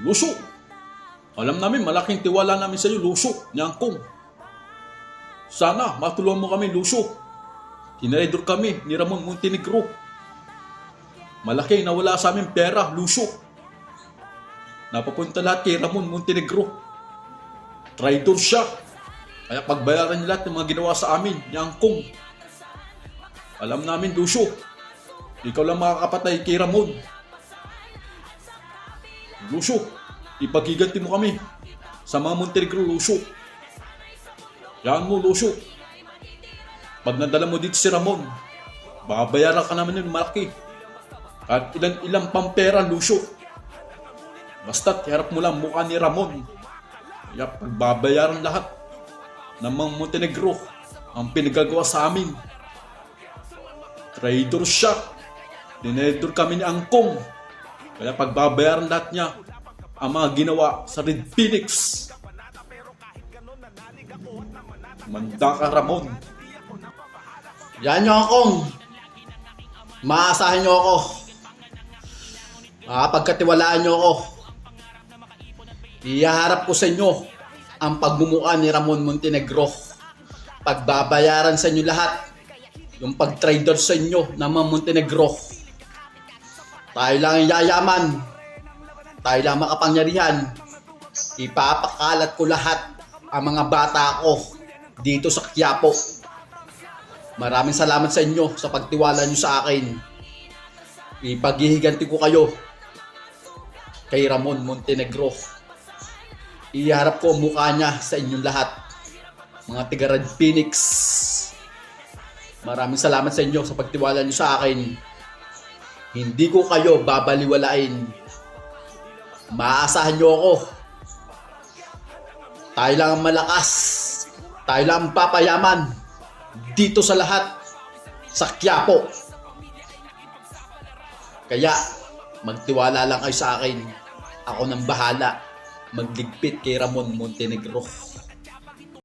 Luso! Alam namin, malaking tiwala namin sa iyo, Luso, ni Angkong. Sana, matulungan mo kami, Luso. Tinraidor kami ni Ramon Montenegro. Malaki nawala sa amin pera, Luso. Napapunta lahat kay Ramon Montenegro. Traidor siya. Kaya pagbayaran niya lahat ng mga ginawa sa amin, ni Angkong. Alam namin, Luso. Ikaw lang makakapatay kay Ramon. Luso, ipagiganti mo kami sa mga Montenegro, Luso. Yan mo, Luso. Pag nadala mo dito si Ramon, babayaran ka naman ng malaki. At ilang pampera, Luso. Basta't harap mo lang mukha ni Ramon. Kaya pagbabayaran lahat ng mga Montenegro ang pinagagawa sa amin. Traidor siya. Dinedor kami ni Angkong. Kaya pagbabayaran lahat niya ang mga ginawa sa Red Phoenix. Manda ka, Ramon. Yan nyo akong. Maasahan nyo ako. Pagkatiwalaan nyo ako. Iharap ko sa inyo ang pagmumukha ni Ramon Montenegro. Pagbabayaran sa inyo lahat yung pag-trader sa inyo ng mga Montenegro. Tayo lang ang yayaman. Tayo lang makapangyarihan. Ipapakalat ko lahat ang mga bata ko dito sa Quiapo. Maraming salamat sa inyo sa pagtiwala nyo sa akin. Ipaghihiganti ko kayo kay Ramon Montenegro. Iharap ko ang mukha niya sa inyong lahat. Mga tiga Red Phoenix. Maraming salamat sa inyo sa pagtiwala nyo sa akin. Hindi ko kayo babaliwalain. Maasahan nyo ako. Tayo lang ang malakas. Tayo lang ang papayaman dito sa lahat sa Quiapo. Kaya magtiwala lang kayo sa akin. Ako nang bahala magligpit kay Ramon Montenegro.